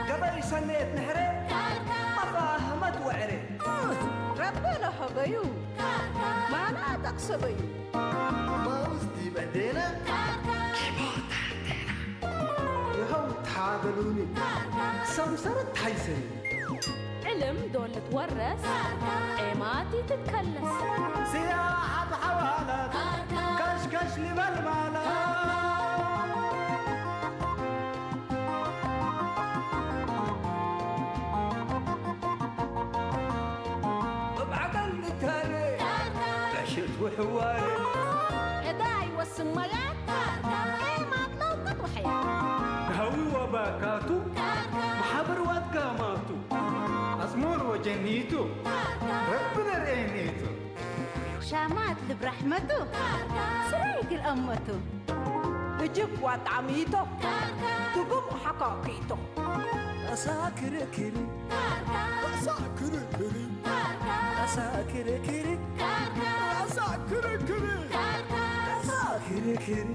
قبل سنة نهري مفاهمت وعري ربنا حبيو ما أنا تقصبي ما وزدي بعدينا يهو تحابلوني سمسرت حيسني علم دول تورث ايماتي تتكلس سياحة بحوالات كشكش لي بالمالات بعقل تاني عشت وحواري اداي والسميات ايمات لو قد وحياة هو باكاتو محبر واتقاماتو أزمور وجنيتو ربنا رأينيتو شامات برحمته سريق الأمته تجيب وطعميته تقوم حقاقيته أساكر كري أساكر كري أساكر كري أساكر كري أساكر كري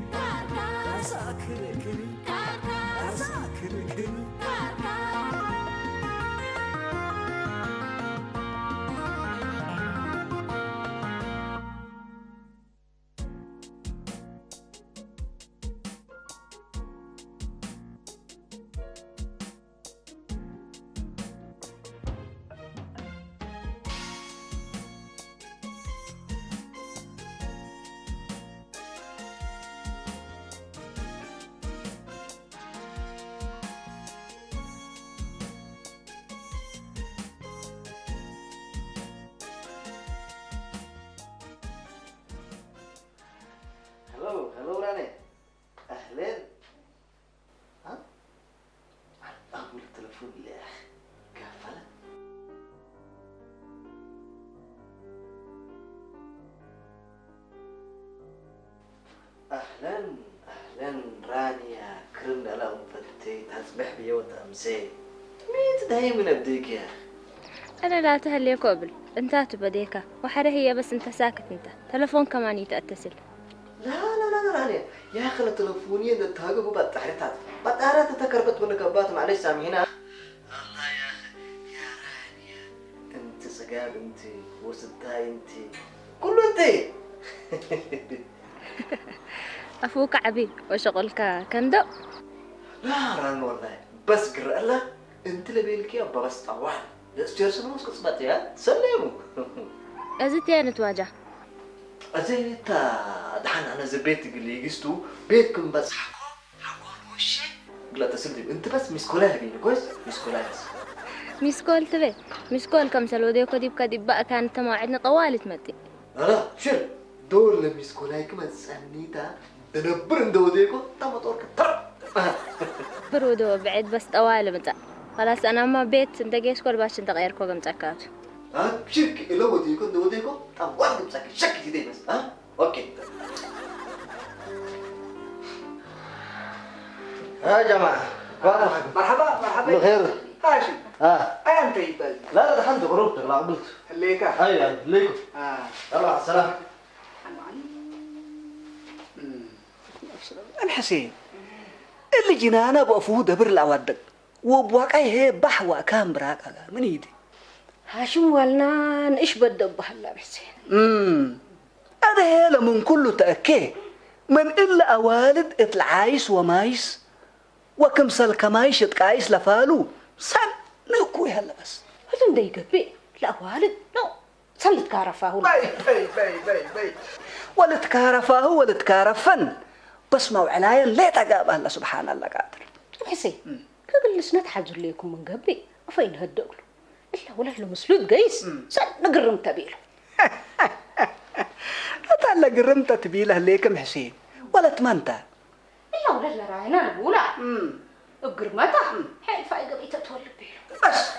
أساكر كري أساكر كري هلو راني أهلين ها؟ أقول التلفون اللي قافلة أهلا رانيا كرم على فتي تصبح بيوت أمسي ميت دايما أبديك يا أنا لا تهلي قبل أنت تبديك وحرة هي بس أنت ساكت أنت تلفون كمان يتأتصل لا رانيا يا أخي التلفونية اللي تهاجموا بطارات تكربت من كبات معلش سامحينا الله يا أخي يا رانيا أنت سقاب أنت وستاي أنت كله أنت أفوك عبيد وشغلك كندو لا ران والله بس قرأ الله أنت اللي بينك يا بس طوال استيرسل مسك صبتي سلموا أزتي نتواجه أزين دحين أنا زبيت اللي يجستو بيتكم بس حقول وشي قلت تسلم أنت بس مسكولها بيني كويس مسكولها بس ميسكول تبي ميسكول كم سلودي كديب كديب بقى كانت مواعيدنا طوال تمدي لا شل دول اللي مسكولها كمان تسألنيتا دنبرن دوديكو تم طورك برودو بعد بس طوال متى خلاص أنا ما بيت أنت جيش كل باش أنت غير كوجم تكات شركة لو دوديكو تم واحد مسكين شك كده بس أوكي يا جماعة مرحبا بخير هاشم أنت يبال لا دحين غروبتك لا قلت ليك أيوة ليكم يلا على السلامة الحسين اللي جنانا بأفو دبر الأودك وبواقعي هي بحوة كام براك من يدي هاشم والنان إيش بدبح الله بحسين هذا هي من كله تأكي من إلا أوالد إتلعايس ومايس وكم سال كمايش إتقايس لفالو سن نكوي هلا بس هذا نديك بي لا والد نو سن تكارفه باي ولا تكارفه ولا تكارفن بس ما وعنايا ليه تقابل الله سبحان الله قادر حسين كقلش نتحجر ليكم من قبي وفين هدقلو إلا ولا له مسلوط قيس سن نقرم تبيله أتعلق قرمت تبيله ليكم حسين ولا تمنته إلا ولا لا راينا نقولا قرمته حيل فايقة بيتا تولد بيله بس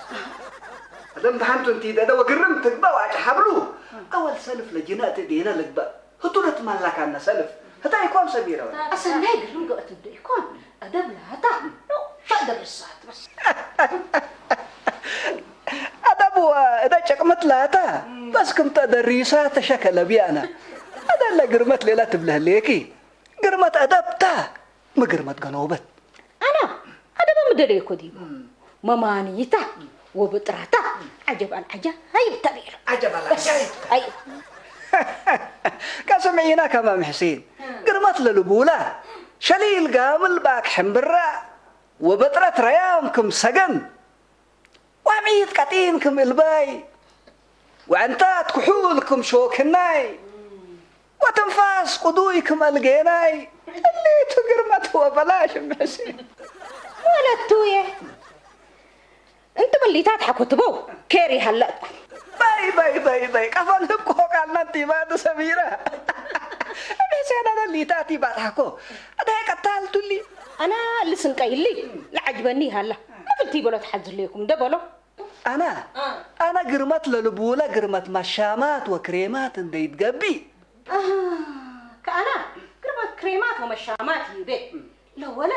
دم تحنتو انتي ده وقرم تقبا وعج حبلو أول سلف لجنات دينا لقبا هتولت مالك عنا سلف هتا يكون سميرة أصلا لا يقرم قوة بده يكون أدب لا هتا نو فأدب الساعة بس أدب وإذا شكمت لاتا بس كنت أدريسات شكل بيانا هذا اللي قرمت ليلة تبله ليكي قرمت أدبتا ما قرمت قنوبت أنا أدب مدريكو دي ممانيتا وبطراتا عجب العجب هاي بتغير عجب العجب أي كسمعينا كمام حسين قرمت للبولة شليل قامل باك حنبرا وبطرة ريامكم سجن وعميد قتينكم الباي وعنتات كحولكم شوكناي وتنفاس قدويكم القيناي اللي تقرمت هو بلاش حسين ولا تويه انتم اللي تضحكوا تبو كيري هلأكم باي كفن هبكو كان ننتي بعد سميرة حسين أنا اللي تاتي بضحكو هذا هيك التالت اللي أنا لسن قايل لا عجبني هلا ما قلتي بلو تحجر ليكم ده بلو أنا قرمت للبولة قرمت مشامات وكريمات اندي تقبي كأنا قرمت كريمات ومشامات يبي لو ولد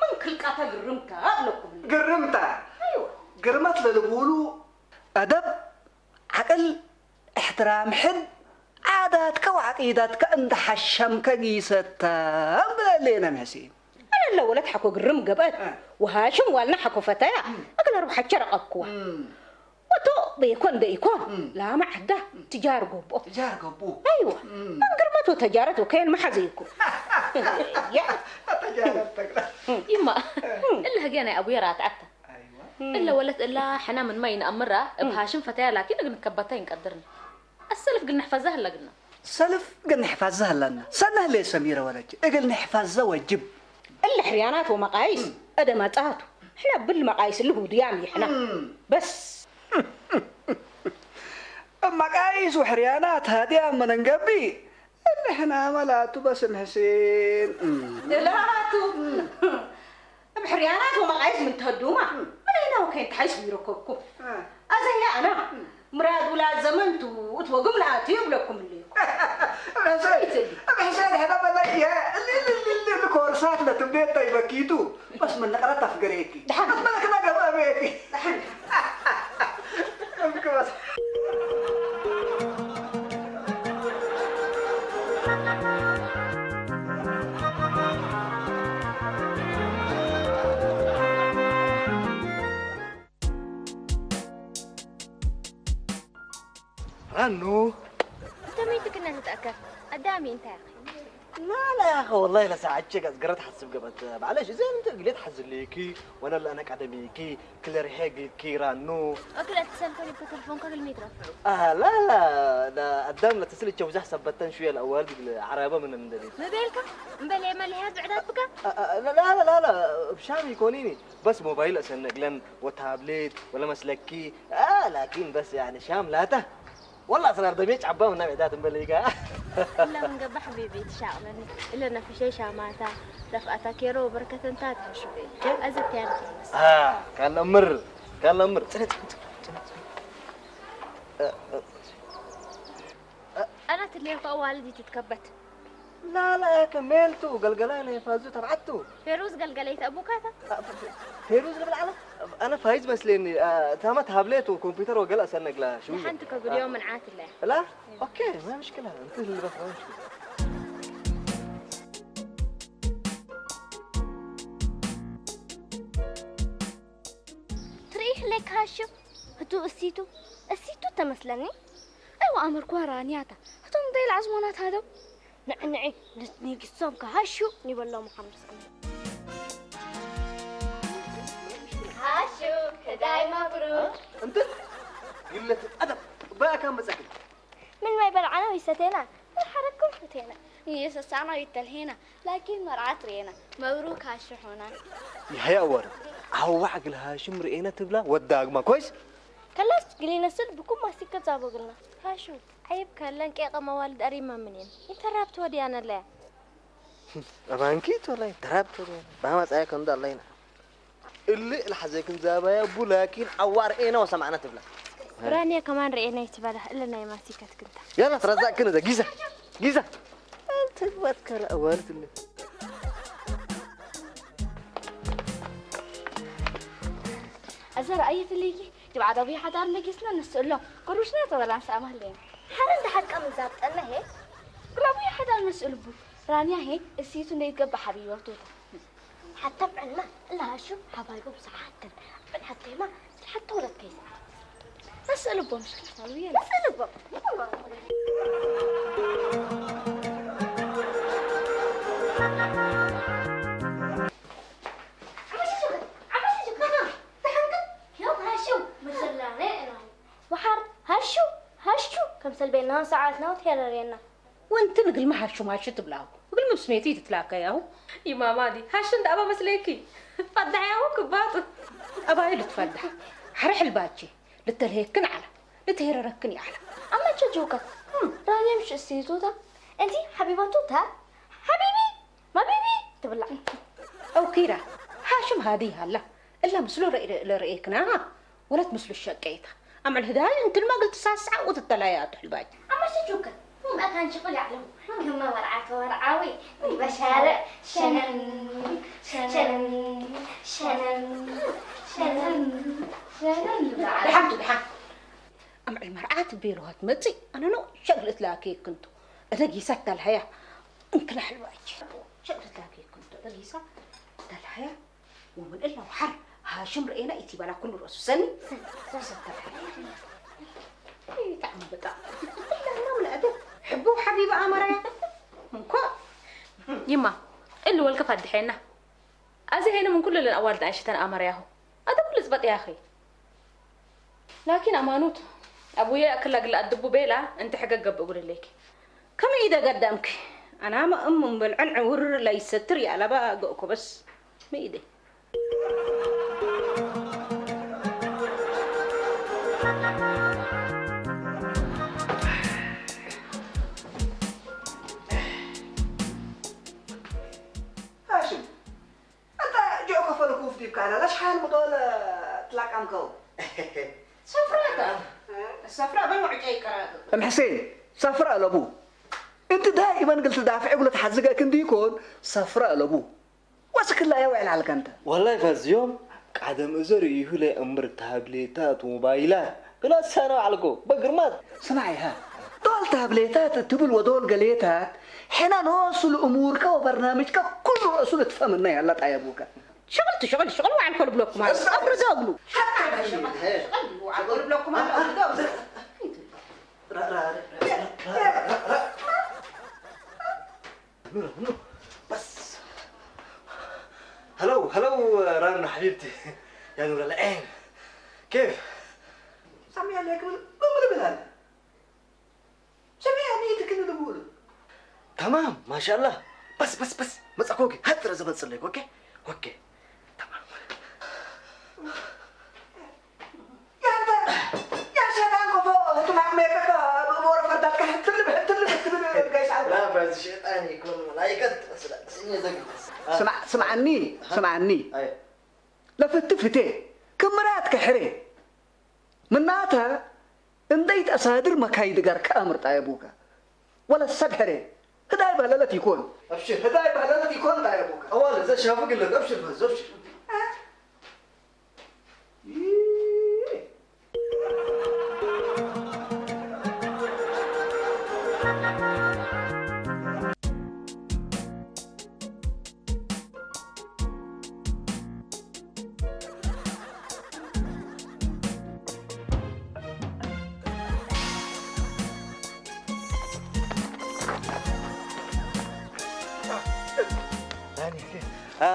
من كل قاتا قرمتها لكم قرمتها أيوة قرمت للبولو أدب عقل احترام حد عاداتك وعقيداتك عند حشمك قيستها لينا محسين أنا لو ولد حكوا قرم قبل وهاشم والنا حكوا فتاة أقل أروح أشرق أقوى وتو بيكون لا ما عدا تجار قبو أيوة من قرمته تجارته كين ما حزيكم تجارتك يما إلا هجينا أبويا راتعته إلا ولد إلا حنا من مين أمرة بهاشم فتاة لكن نكبتين قدرنا السلف قلنا نحفظها لقنا سلف قلنا نحفظها لنا سنة ليه سميرة ولد قلنا نحفظها وجب إلا حريانات ومقاييس أدماتاتو إحنا بالمقاييس اللي هو ديامي إحنا بس مقاييس وحريانات هذه أما ننقبي اللي إحنا عملاتو بس حسين دلاتو بحريانات ومقاييس من تهدوما من هنا وكين تحيس ويركبكم أزي أنا مراد ولا زمنتو وتوقم لعاتيب لكم اللي حسين هذا بلايا اللي الكورسات لا تبدأ طيبكيتو بس من نقرأ تفقريكي دحين ما لك نقرأ بيكي دحين بس رنو أنت مين تكنا تتأكد قدامي أنت يا أخي لا يا اخي والله لا ساعات شيء قررت حسب قبت معلش زين انت قلت حزن ليكي وانا اللي انا قاعده بيكي كل ريحه كي رانو أكل أتصل في التلفون قبل ما يترفع لا ده قدام لا تسلي تشوزح سبتن شويه الاول عربه من المدري ما بالك مبلي مالي هاد بعدات بقى لا بشام يكونيني بس موبايل اسنقلن وتابلت ولا مسلكي لكن بس يعني شام لاته والله صار دميج عباه من بعدات مبليقه لا من قبل حبيبي تشاؤمني إلا أنا في شيء شاماتا رفقتها كيرو وبركة انتات شوفي أزت يعني بس كان أمر أنا تليق والدي تتكبت لا يا كملتو قلقلاني فازو تبعتو فيروز قلقليت أبوك هذا فيروز قبل على أنا فايز بس لأني تامة تابلت وكمبيوتر وقل أسنق لها شو حنتك أقول يوم من عات الله لا أوكي ما مشكلة أنت اللي بس ما مشكلة تريح لك هاشم هتو السيتو تمثلني أيوة أمر كوارانياتا هتو مضي العزمونات هذا نعني نسنيق الصوم كهاشو نيبالله محمد هاشو كداي مبروك أنت قلة الأدب بقى كم مسكين من ما يبلعنا ويستينا الحركة فتينا يسسعنا يتلهينا لكن مرعات رينا مبروك هاشو هنا يا أور هو عقل هاشم رئينا تبلا وداق ما كويس كلاس قلينا سل بكم ما سكة زابو قلنا هاشو عيب كلن كيقة موالد أريما منين انت رابط ودي أنا لا أبانكيت والله ترابت والله ما مسألة كندا الله ينا اللي الحزيكن زابا يا أبو لكن عوار إينا وسمعنا تبلا رانيا كمان رأينا يتبالها إلا أنا ما سكت كنت يلا ترزق كنا ده جيزة جيزة أنت تذكر أول اللي أزر أي تليجي تبع ربيع حدار لقيسنا نسأل له كروشنا ولا نسأمه لين حرد حد كم زابط أنا هيك ربيع حدار نسأل بو رانيا هيك السيتو نيتقب حبيبي وطوطة حتى بعلمه لا شوف حبايبه بصراحة حتى ما حتى ولد كيس نسأل بو مشكلة سالوية نسأل بو هاشو كم سلبينا ساعاتنا وتهيلا رينا وانت نقل ما هاشو ما شت بلاو قل ما بسميتي تتلاقى ياهو يا ماما دي هاشن ده ابا مسليكي فدح ياهو كباطو ابا هي تفدح حرح الباجي لتلهيكن على لتهيرركني على اما تشجوك رانيا مش السيتو ده انتي حبيبه توتا حبيبي ما بيبي تبلع او كيرا هاشم هذه هلا الا مسلو لرئيكنا ولا تمسلو الشقيته اما الهدايا انت ما قلت ساعه وتتلايات الباجي اما تشجوك ما كان شغل يعلم كما ورعاك ورعاوي بشارع شنن شنن شنن شنن شنن الحمد لله أما المرأة بيروها تمتي أنا نو شغلت لاكي كنتو ألاقي سكت الحياة انكل حلواج شغلت لاكي كنتو ألاقي سكت الحياة ومن إلا وحر هاشم رأينا إتي بلا كل رأس سني سكت الحياة إيه تعمل بقى إلا ولا أدب حبوا حبيبة أمريا مكو يما اللي والك فدحينا أزي هنا من كل الأوالد عايشتان أمرياهو أدب لزبط يا أخي لكن أمانوت أبويا أكل أقل أدبو بيلا أنت حقق بقول لك كم إذا قدامك أنا ما أم بالعنع ور لا يستري على باقوكو بس ما إيدي هاشم أنت جوك فلكوف ديك على لاش حال مطول تلاك عمكو سفرة السفرة بنوع جاي كرادو أم حسين سفرة لأبو أنت دائما قلت دافع يقول تحزقك كنت يكون سفرة لأبو واسك الله يوعي على كنت والله فاز يوم قعدم أزوري يهولي أمر تابليتات وموبايلات كلا سنة علىكو بقرمات سمعي ها دول تابليتات تبل ودول قليتات حين نوصل أمورك وبرنامجك كل رسول تفهمنا يا الله تعيبوك شغل وعلى الكل بلوك ما أبرز أقلو حتى شغل وعلى الكل بلوك ما أبرز بس هلو رنا حبيبتي يا نور العين كيف؟ سمي عليك من بلال سمي نيتك إنه تقول تمام ما شاء الله بس مسكوكي هات رزبة صليك اوكي تمام يا شيطان كفو تمام ميكك بورا فردك تلب قايس لا بس الشيطان يكون ملايكة بس لا سيني زقل سمعني اي لفتفتي كمرات كحري مناتها انديت أصادر مكايد قر كامر طيبوك ولا السبحري هداي بهلالة يكون ابشر هداي بهلالة يكون طيبوك اول اذا شافك لك ابشر بس ابشر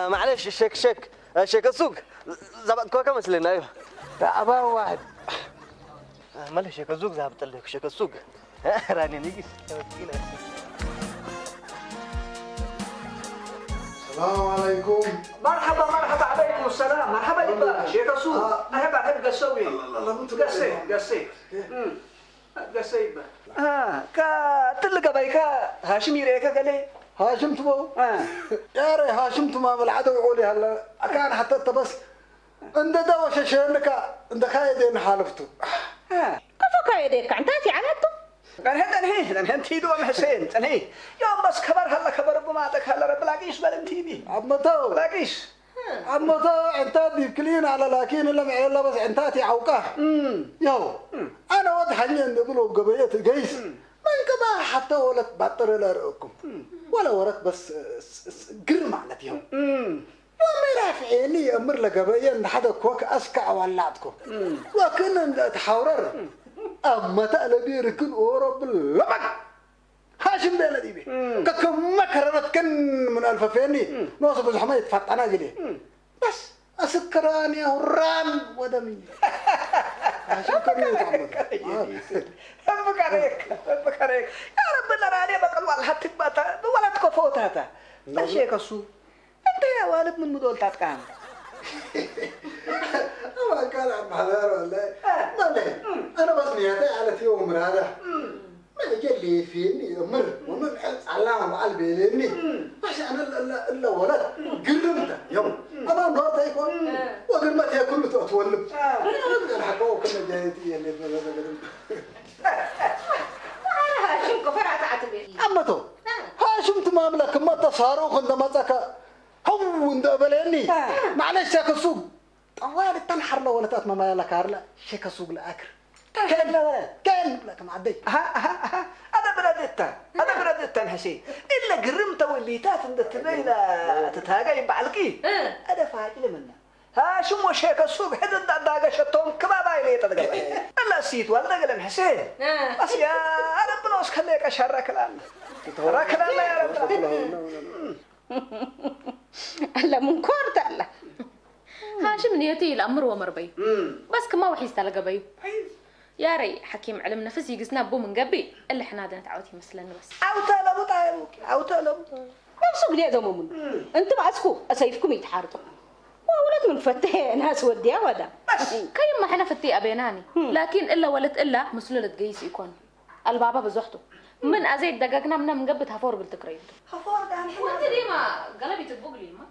معلش شيك السوق زبط كوكا مثلنا ايوه أبا واحد مالي شيك السوق زبط لك شيك السوق راني نيجي السلام عليكم. مرحبا عليكم السلام مرحبا يبا شيخ السوق أحب قسوي قسي تلقى بيكا هاشمي ريكا قالي هاشم تبو يا ري هاشم تما بالعدو يقولي هلا كان حتى بس عند دوش شينك عند خايدين حالفتو كفك يديك عنتاتي عملته أنا هنتي دوم حسين أنا يوم بس خبر هلا خبر بماتك هلا رب لاقيش بلنتي بي عمتو لاقيش عمتو انت بيبكلين على لكن الا بس انتاتي عوقه يو انا واضح اني ندبلو قبيت قيس ما انكما حتى ولا تبطر لارقكم ولا ورك بس قر معنات يوم وما رافعيني امر لقبيا ان حدا كوك اسكع ولعتكم وكنا تحاورر اما تقلبي ركن اورب لبك هاشم بلدي بي كم مكررت كن من الففيني نوصل زحمه يتفتحنا قلي بس اسكراني وران ودمي هاشم كرني ربك عليك يا ربنا راني بقى والله حتك ولا تكفوت هذا الشيء كسو انت يا والد من مدول تاتكان ما كان عم حذار والله ما ليه انا بس نياتي على يوم هذا ما جلي فيني امر ومن علام على بيلني بس انا الا ولد قرمته يوم اما نور يكون وقرمتها كله تولب انا حقوق كنا جايتي اللي هاشم كفرات عتبي عمتو هاشم تمام لك ما تصاروخ عندما تك هو اندبلني معلش يا كسوق طوال تنحر له ولا تاتما ما لك هارلا شيك سوق الاكر كان لا ولا كان لك معدي هذا بردت حسين الا قرمت وليتات عند تبينا تتهاجي بعلكي هذا فاجل منه هاشم وشيك السوق حد داغا شتوم كبابا الي تدغ الا سيت ولا قلم حسين بس يا رب نوس خليك اشرك لنا يا رب هلا منكرت الله هاشم نيتي الأمر ومربي بس كما وحي استلقى بيو يا ري حكيم علم نفسي يقسنا بو من قبي اللي احنا دنا تعوتي مثلا بس او تلبو نفسه ليه ذا مؤمن انت بعسكو اسيفكم يتحارطوا ولد من فتاه ناس وديا ودا بس كيما احنا فتي ابيناني لكن الا ولد الا مسلولة قيس يكون البابا بزحته من ازيد دققنا من قبل هفور بالتكريم هفور ده الحين وانت ديما قلبي تطبقلي ما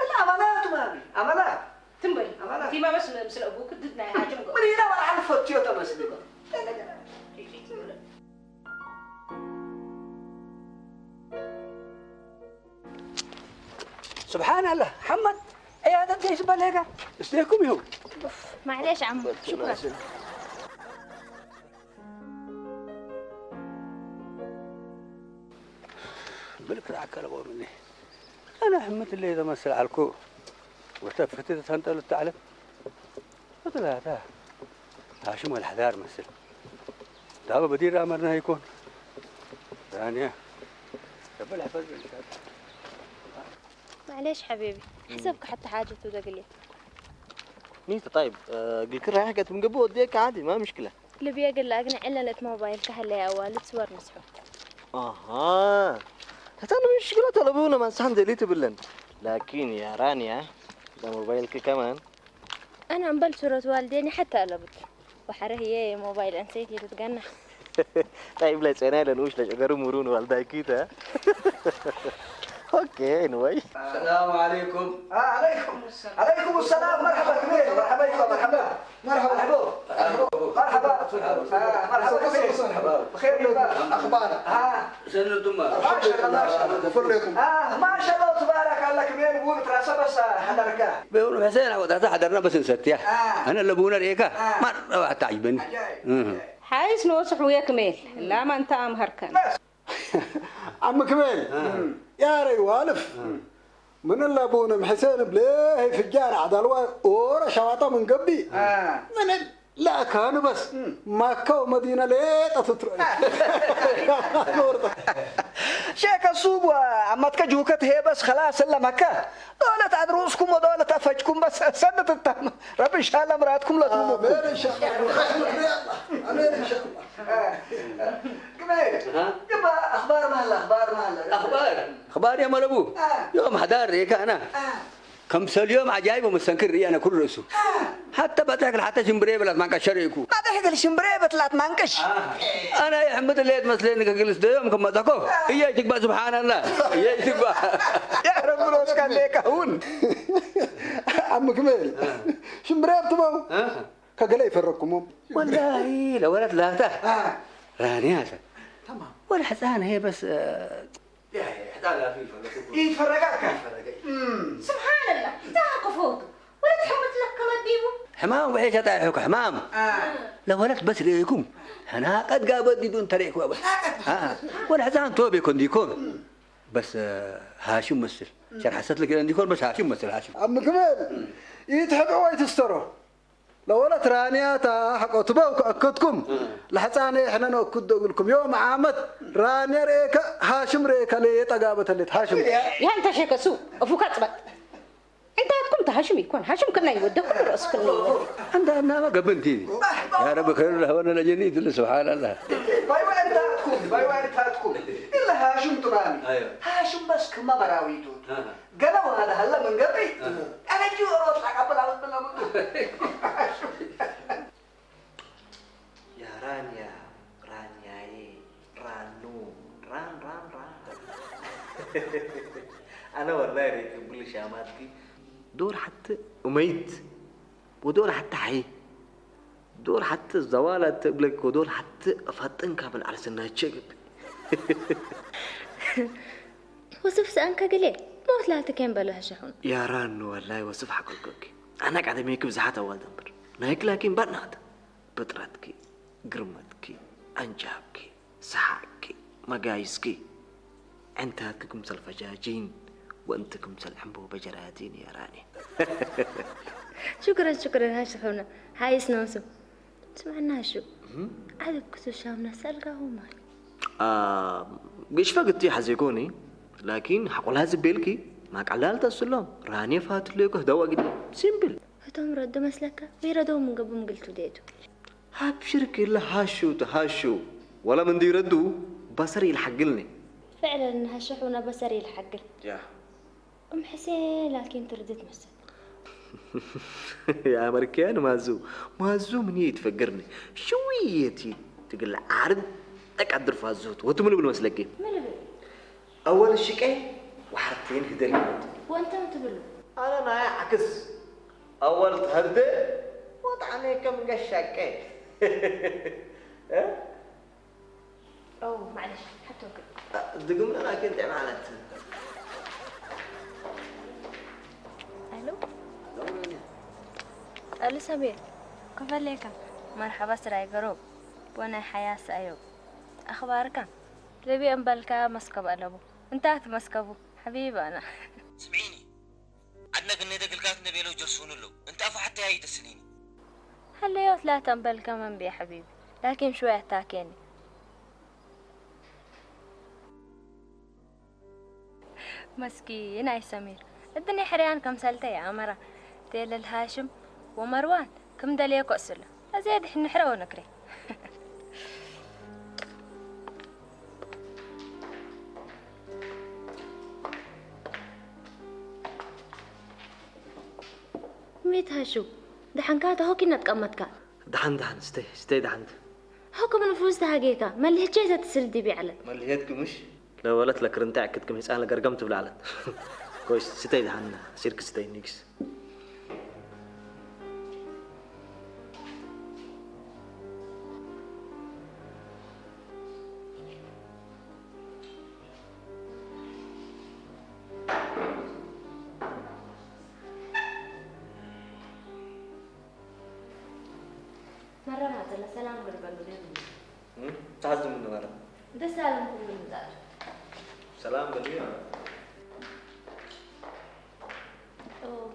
الامانات مامي امانات تنبلي ديما بس مثل ابوك ضدنا يا حاجه من هنا ولا عارف فتيو تمسلي سبحان الله محمد اي هذا انت ايش بالك استيكم يهو معليش عم شكرا بالك راك لو مني انا حمت اللي اذا مسل علىكو وتفتت تنطل التعلم وثلاثه هاشم الحذار مسل دابا بدير امرنا يكون ثانيه رب الحفظ معليش حبيبي حسبك حتى حاجة تودقلي ميتا طيب قلت رايح قلت من قبل وديك عادي ما مشكله اللي بيقل لاقنا علة موبايل كهلا يا والد صور مسحوق اها حتى انا مشكله طلبونا ما سان دليت بلن لكن يا رانيا ده موبايلك كمان انا عم بل صورة والديني حتى قلبت وحره هي موبايل انسيتي تتقنع طيب لا تسألني لنوش لا شجر مرون والدا كده اوكي anyway السلام عليكم عليكم السلام مرحبا كبير مرحبا مرحبا مرحبا مرحبا بخير اخبارك شنو انتم ما شاء الله ما شاء الله تبارك الله كبير يقول ترى بس حضرك بيقولوا حسين هذا حضرنا بس نسيت انا اللي ابونا ريكا ما تعجبني حايس نوصح وياك ميل لا ما انت ام هركن عم كميل يا ري والف من اللي ابونا حسين بليه في الجارع عدلوا ورا شواطه من قبي من لا كانوا بس مكة ومدينة ليه تترك شيك السوق وعمتك جوكت هي بس خلاص إلا مكة دولة عدروسكم ودولة أفجكم بس سنة التهم رب إن شاء الله مراتكم لا تموتوا أمين إن شاء الله أمين إن شاء الله كمين يبا أخبار مهلا أخبار يا ملبو يوم حدار ريك أنا كم سال يوم عجائب ومستنكر ري أنا كل رسو حتى بتاكل حتى شمبريه بلات مانكش شريكو ما تاكل شمبريه بتلات مانكش أنا يا حمد اللي مثلين كجلس ده كم تاكو هي تكبر سبحان الله هي تكبر يا رب روس كان ليك هون عم كميل شمبريه بتبغى كقلا يفرقكم والله لو ولد لا ته رانياته تمام ولا حسان هي بس يا حدا لا في فرق يتفرقك سبحان الله تاكو فوق ولا تحمس لك كما تجيبوا حمام وعيش طايحك حمام لو ولد بس ليكم انا قد قابد دون طريق بس ولا حسان توبي كون ديكون بس هاشم مثل شرح حسيت لك ديكون بس هاشم مثل هاشم عم كمال يتحبوا ويتستروا لو ولا ترانياتا حق تبوك أكدكم لحساني إحنا نأكد لكم يوم عامد رانيا ريكا هاشم ريكا ليه تقابة اللي هاشم يا انت شيك سوء افوك اصبت انت هتكون هاشم يكون هاشم كنا يودك راسك اللي عندها ما قبلتي يا رب خير له وانا جنيت سبحان الله باي وين تاتكم إلا هاشم تراني ايوه هاشم بس كما براويتو قالوا هذا هلا من قبل أنا جو أروح أقبل أعوذ بالله منه يا رانيا رانيا رانو ران انا والله ريت كل شاماتي دور حتى وميت ودور حتى حي دور حتى الزوالة تبلك ودور حتى أفطن قبل على سنة شقب وصف سأنك قليل موت لا تكين بلها شحون يا رانو والله وصف حقك أنا قاعد ميك بزحات أول دمبر نايك لكن بنات بطرتك قرمتك أنجابك سحاك مقايسك أنت هاتكم سالفجاجين وأنتكم سالحنبو بجراتين يا راني شكرا هاشحونا هاي سنوسو سمعنا شو عدد كسو شامنا سألقاه ماي قش فقدتي حزيكوني لكن حقولها زبيلكي ماك علالة السلام راني فات لك هدوا قدام سيمبل فتهم ردوا مسلكة ويردوا من قبل قلتوا ديتو هابشرك إلا هاشو تهاشو ولا من دي ردوا بصري يلحقلني فعلا هاشحونا بصري الحق يا أم حسين لكن تردت مسل يا أمريكان مازو من يتفكرني شويتي تقول عرض أقدر فازوت وتملي بالمسلكي ملبل أول الشقي وحرتين هدل وأنت متبلو أنا نايا عكس أول تهدى وطعني كم قشاكي أوه معلش حتى وقت دقمنا لكن تعملت ألو سمير كيف عليك؟ مرحبا سراي قروب وانا حياة سأيوب أخبارك؟ تبي أنبالك مسكب ألبو انتهت مسكبو حبيبي أنا سمعيني عدنا كنا دقلقات نبي لو جرسون له انت أفا حتى هاي تسليني هلا يوت لا تنبالك من بي حبيبي لكن شوية تاكيني مسكين أي سمير الدنيا حريان كم سالتي يا أمرا تيل الهاشم ومروان كم دليك أسلا أزيد إحنا نحرق ونكري ميت هاشو دحن كاتا هو كنا تقمتك دحن استي دحن هو كم نفوس تهاجيكا ما اللي هجيزة تسردي بيعلن ما اللي هيتك مش لو ولت لك رنتاع كنت كم يسأل قرقمت بالعلن كويس ستي دحن سيرك ستي نيكس مرة ما زال سلام قربلو ليه تعزم من مرة ده سلام كل المزاج سلام قليل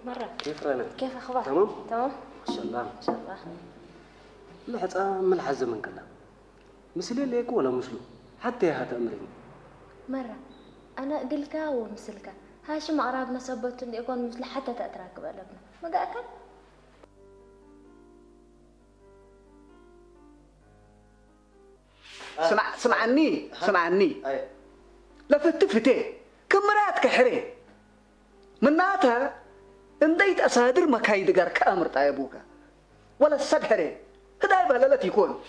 مرة كيف رانا؟ كيف أخبار؟ تمام؟ تمام؟ ما شاء الله إن شاء الله لحظة ملح الزمن كلام مثلي ليك ولا مثله حتى يا هتأمرني مرة أنا قلك ومثلك هاشم أقربنا سبت إني أكون مثل حتى تأتراك بقلبنا ما قاكل؟ سمعني لفتفتي كمرات كحري مناتها انديت أصادر مكايد قرك أمر طيبوك ولا السبحري هداي بلالتي يكون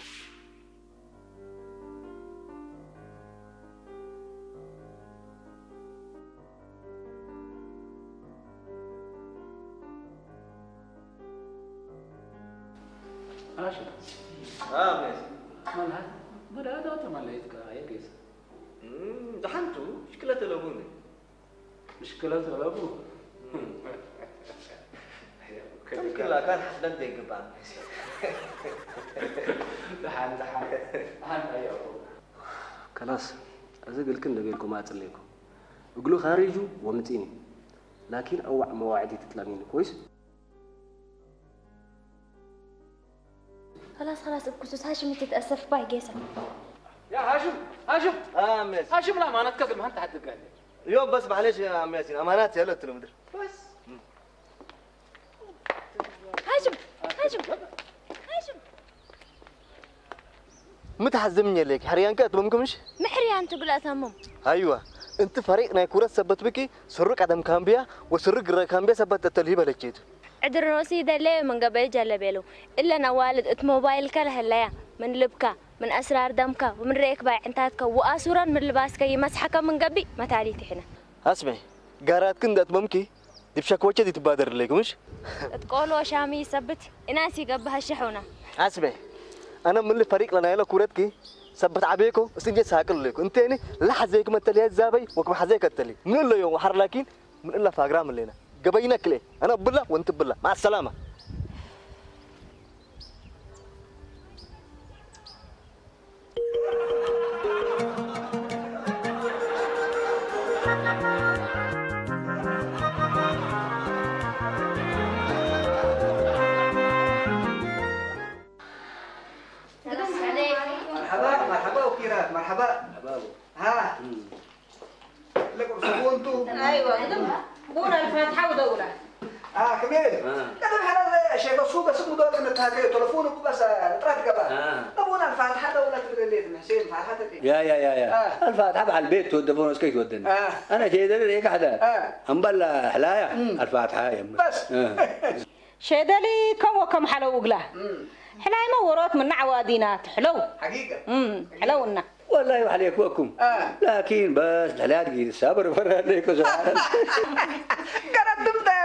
هاشم ماشي مال هذا مال هذا تمليت يا كيس دحنتو مشكلة تلفوني مشكلة تلفو كلها كان حفلة ديك بعد دحان ايوه خلاص ازقل كن نبيلكم ما اتصليكم اقولوا خارجوا ومتيني لكن اوع مواعيدي تتلامين كويس خلاص بكسوس هاشم تتأسف باي جيسا يا هاشم ماشي هاشم لا ما نتكلم انت حد قاعد يوم بس معلش يا عم ياسين امانات يلا قلت له مدير بس هاشم متى حزمني لك حريان كات بمكمش محريان تقول أثمم ايوه انت فريقنا كورة سبت بكي سرق عدم كامبيا وسرق ركامبيا سبت التلهيبه لجيت عدر روسيدا ليه من قبل جلبيلو إلا نوالد ات موبايل كله هلايا من لبكا من أسرار دمك ومن ريك باي عنتاتك وأسورا من لباسك يمسحك من قبي ما تعليتي هنا اسمعي قارات كندت بمكي دي بشكوتش دي تبادر لكم مش تقولوا شامي يثبت ناسي قبها الشحونه اسمعي انا من اللي فريق لنا يلا كورتكي ثبت عليكم استنجي ساكل لكم انتني لا حزيكم التليات زابي وكم حزيك التلي من اللي يوم وحر لكن من الا فاغرام لنا قبينك ليه انا بالله وانت بالله مع السلامه مرحبا وكيرات مرحبا ها لكم صبونتو ايوه بونا الفاتحه ودوله كميل كده احنا شيء بسوق بس مو دول من تاكي تليفونه بس طرات قبل ابونا الفاتحه دوله الليل حسين الفاتحه يا الفاتحه على البيت تودفون اسكي تودني انا شيء ده هيك حدا امبلا حلايا الفاتحه يم بس شيدلي كم حلو وقله حلاي ما وروت من عوادينات حلو حقيقه حلونا والله عليك وكم لكن بس لا تجي صبر فرا عليك سبحان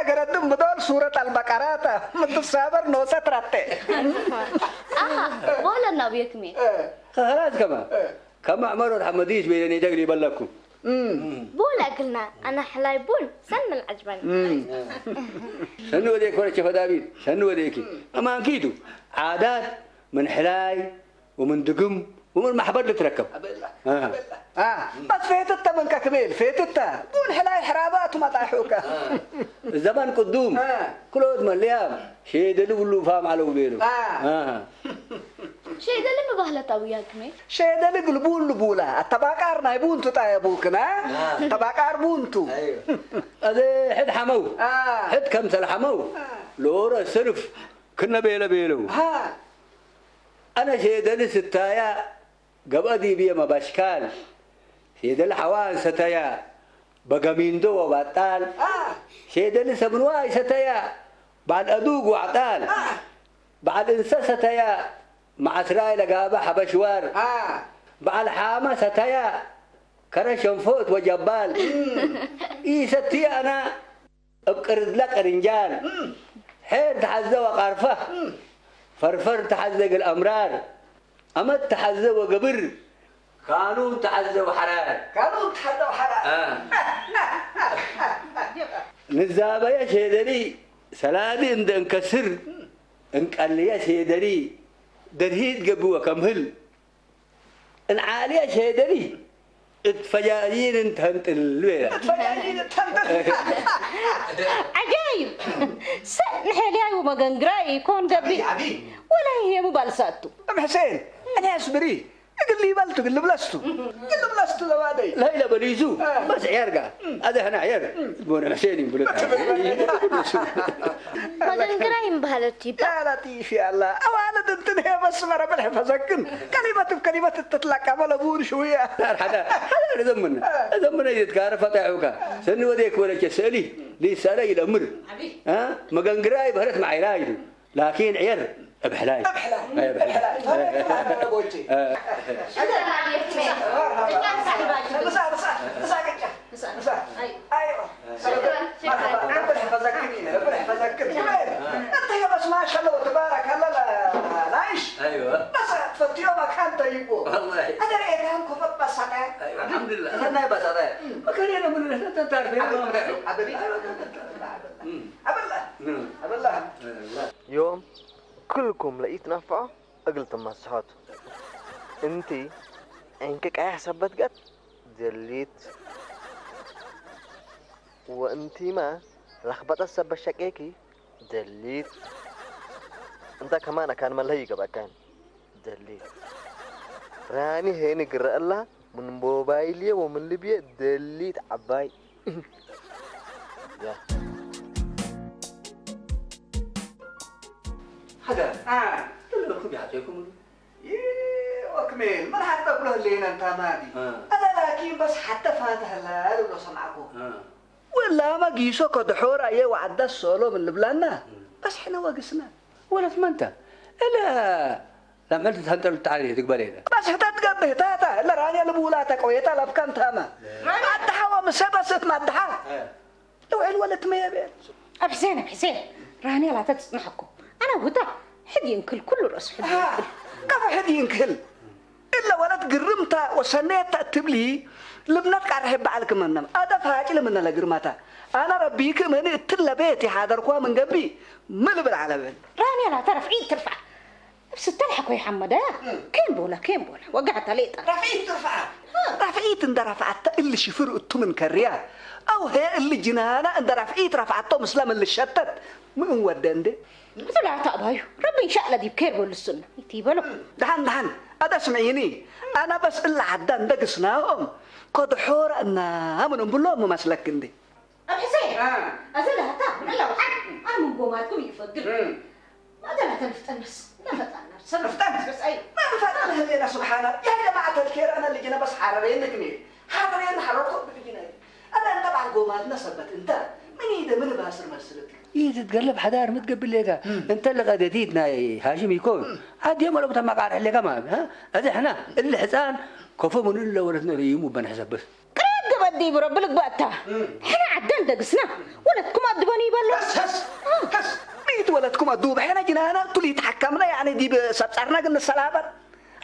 قردم بدول سورة البقرة من صابر نوسة راتة ولا النبي كمي خلاص كما عمرو الحمديش بيني دقلي بلكم بول أكلنا أنا حلاي بول سن العجباني شنو وديك ولا شوف دابين شنو وديك أما أكيدو عادات من حلاي ومن دقم ومن محبط اللي تركب بس فيتتا من ككميل فيتتا بول حلاي حرابات وما طايحوكا الزمان قدوم كل من اليوم شيء دلو فاهم على وبينه شيء ده اللي مبهلة طويات مي شيء ده اللي قلبون لبولا التباكار نايبون تطايا بوكنا تباكار بونتو هذا حد حمو حد كمثل حمو لورا السرف كنا بيلو أنا شيء ده اللي ستايا قبضي بيه ما باشكال شيء ده الحوان ستايا بقميندو وبطال شيء ده اللي سبنواي ستايا بعد أدوق وعطال بعد إنسا ستايا مع إسرائيل قابة حبشوار بعد حامة ستايا كرشم فوت وجبال إيه ستي أنا أبقرد لك رنجال حين تحزة وقرفة فرفر تحزق الأمرار أمد تحزق وقبر قانون تحزق وحرار نزابة يا شيدري سلادي اند انكسر انقل يا شيدري درهيد قبوة كمهل العالي يا شيدري اتفجاجين انتهنت الليلة عجايب نحيلي وما قنقراي يكون قبي ولا هي مبالساتو أم حسين أنا أصبري قل لي بلتو قل لي بلستو لوادي لا إلا بليزو بس عيارقا هذا هنا عيار بونا حسيني بلد ما قنقراي مبهلتي يا لطيف يا الله أوانا دنتني بس مرة بالحفظكن كلمة تطلق عمل أبون شوية هذا ذمنا يتكار فتحوكا سنو ذيك ولا كسالي لي سالي الأمر ما قنقراي بهرت معي رايدو لكن عيار بحلاي انت يا بس ما شاء الله وتبارك الله لا خلاص هذا ما كان أنا من أنت تعرف يوم كلكم لقيت نفعه قلت مسحات انتي عينك اي حسبت قد دليت وانتي ما لخبطت السبة الشكيكي دليت انت كمان كان ملهي قبا كان دليت راني هيني قرأ الله من موبايلي ومن ليبيا دليت عباي يا هذا تلقوا بيعطيكم وكمل ما حتى أقوله لينا أنت مادي أنا لكن بس حتى فاتح الله لو سمعكم ولا ما قيسوا كدحور أيه وعدى السولو من لبلانا بس إحنا وقسنا ولا ثمنته إلا لما أنت تهدر التعريف تقبل هذا بس حتى تقبل تاتا لا راني لبولاتك ويتا لبكان تاما مدحة ومسبسة مدحة لو عيل ولا تمية بين حسين راني لا تسمحكم أنا ودا حد ينكل كل رأس حد ينكل كيف حد ينكل إلا ولد قرمتا وسنيت تبلي لبنتك عرهب عليك منهم هذا فاجي لمن لقرمتا أنا ربيك من التلا بيتي حاضركوا من قبي ملب العالمين راني لا تعرف عيد ترفع بس تلحق يا حمد كيم بولا وقعت عليه رفعيت ترفع رفعيت اند رفعت اللي شفر التمن كريا أو هي اللي جنانا اند رفعيت رفعته مسلم اللي شتت من ودن دي لا تقبايو ربي إن شاء الله دي بكير ولا السنة يتيبلو دهان هذا اسمعيني أنا بس إلا عدان دقسناهم قد حور أنها من أمبلوهم مسلك دي حسين أزلها تا لا وحد أنا من قوماتكم يفضل ما ده لا تنفتنس نفتنس بس أي ما نفتنس هلينا سبحانه يا جماعة الخير أنا اللي جينا بس حررين نكمل حررين حررتهم بالجناي أنا طبعا قوماتنا سبت أنت من إيده من باسر مسلك تتقلب حدار متقبل لك انت اللي غدتيتنا هاشم يكون عاد يوم لو ما قاعد عليك ما ها هذا احنا اللي حسان كفو من الا ولدنا يمو بنحسب بس كرد بدي برب لك بقتها احنا عدان دقسنا ولدكم ادبني بلو هس ميت ولدكم ادوب احنا جينا تولي تحكمنا يعني دي بسبصرنا قلنا السلامه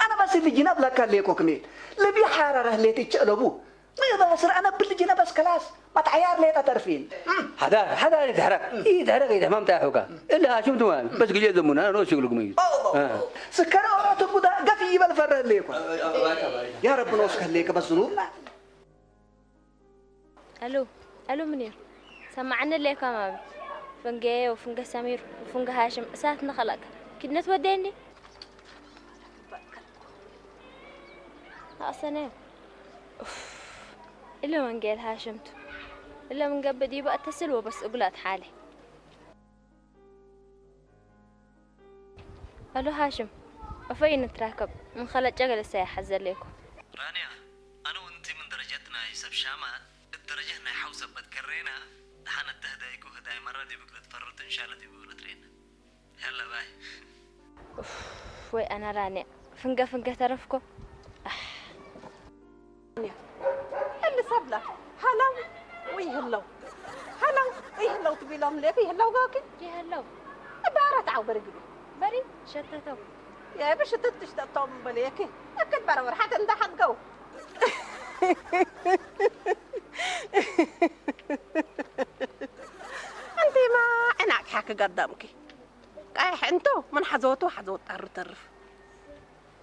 انا بس اللي جينا بلاك ليكو كميل اللي بيحرر اللي تجلبوا ما يبصر انا باللي جينا بس كلاس ما تعيار ليه ترفين حدا يتحرك يتحرك يتمام تاعوكا الا هاشم توان بس قلي زمنا انا شغل قميص سكر اوراتك بدا قفي بالفر ليكو يا رب نوسك ليك بس ذنوبنا الو منير سمعنا ليك يا مامي فنجي وفنجا سمير وفنجا هاشم ساعتنا خلق كنا توديني اصلا إلا من قال هاشمت إلا من قبل دي بقى اتصل وبس أقولات حالي ألو هاشم أفين نتراكب من خلال جغل السياحة زليكم رانيا أنا وأنتي من درجتنا يسب شامات الدرجة هنا حوسب بتكرينا دحنا التهدايكو هداي مرة دي بقول تفررت إن شاء الله دي بقول ترينا يلا باي وي أنا رانيا فنقا تعرفكم اللي صبلة هلو ويهلو تبي لهم ليك يهلو قاكي يهلو بارة تعو برقبي بري شتتو يا باش تشتتو من بليكي أكد برا حتى ندحت جو أنتي ما عناك حكي قدامك انتو من حزوتو حزوت طرف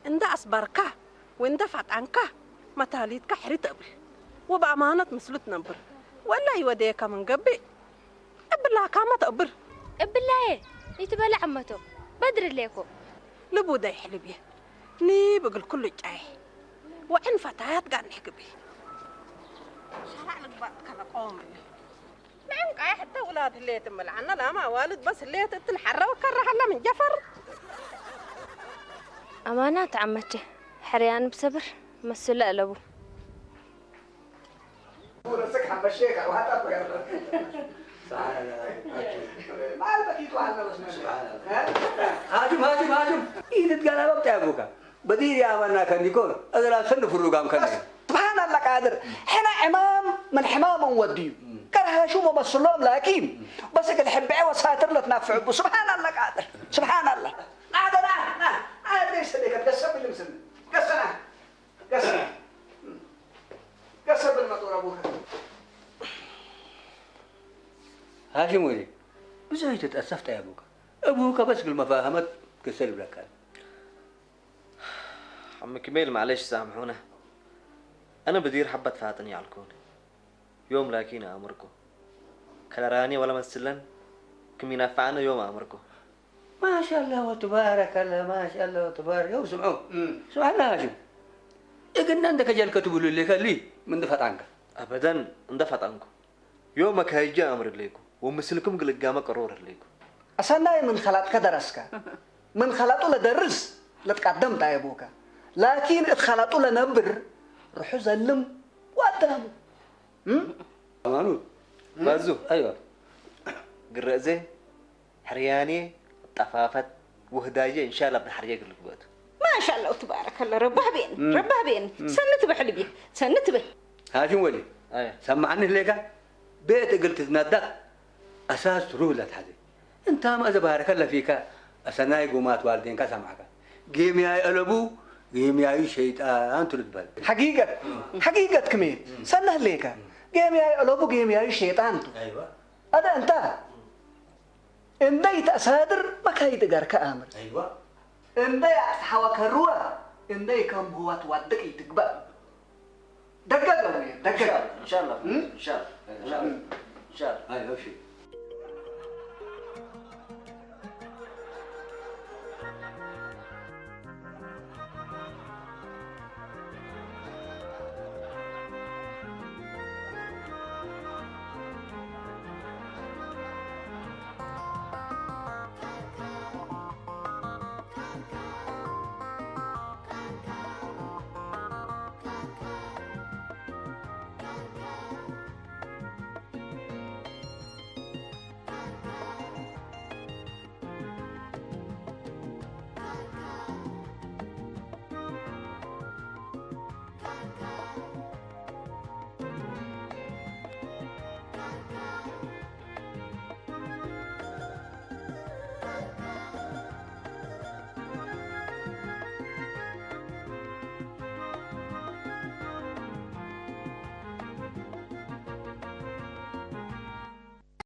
انت أصبركه وانت فتعنك متاليتك حريت قبل وبأمانة مسلوت نمبر ولا يوديك من قبل بالله كامة تقبر بالله يتبلع عمته بدر ليكو لبو دا يحلبيه ني بقول كله جاي وعن فتاات قاعد نحكي بيه شرع لك بقى كلا قوم نعم قاعد حتى أولاد اللي يتمل عنا لا ما والد بس اللي تنحرى وكره الله من جفر أمانات عمتي حريان بصبر مسؤول ألبو ورسك حب الشيخ وحتى ما البكيت وعلى هاجم إذا تقال وقت أبوك بدير يا أمنا كان يكون أدرى سن فروقام كان سبحان الله قادر حنا عمام من حمام وديو كره شو مسلوم لكن بس الحبعه وساتر لا تنفع سبحان الله قادر سبحان الله هذا ليس لك قسم بالمسلم قسم مطور أبوك هاشم ولي بزاي تتأسفت يا أبوك بس بالمفاهمات كسل لك. عم كميل معلش سامحونا، أنا بدير حبة فاتني على الكون يوم لكن أمركم كلاراني ولا مسلن كم ينفعنا يوم أمركم. ما شاء الله وتبارك الله ما شاء الله وتبارك يا سمعوا سبحان الله هاشم إقلنا عندك جال كتبوا اللي قال لي من دفعت عنك أبدا اندفعت عنكم يومك هيجي أمر ليكم ومثلكم قلقامة قرور ليكم. أصلا من خلاتك درسك من خلاطه لدرس لتقدمت يا أبوك لكن اتخلطوا لنبر روحوا زلم وقدامه. أمانو بازو أيوة قرأزي حرياني طفافت وهداية إن شاء الله بنحريق القبات. ما شاء الله تبارك الله ربها بين سنت بحلبي سنت به. هاشم ولي أيه سمعني ليك بيت قلت تنادق أساس رولة هذه أنت ما إذا بارك الله فيك أسناي قومات والدينك سامعك قيم يا ألبو قيم يا شيطان ترد بال حقيقة كمين سنه ليك قيم يا ألوبو قيم يا شيطان أيوة هذا أنت إن ديت أسادر ما كايد قرك أمر أيوة إن دي حواك الروح إن دي كم هو تودك يتقبل دقق إن شاء الله إن شاء الله إن شاء الله إن شاء الله أيوة شيء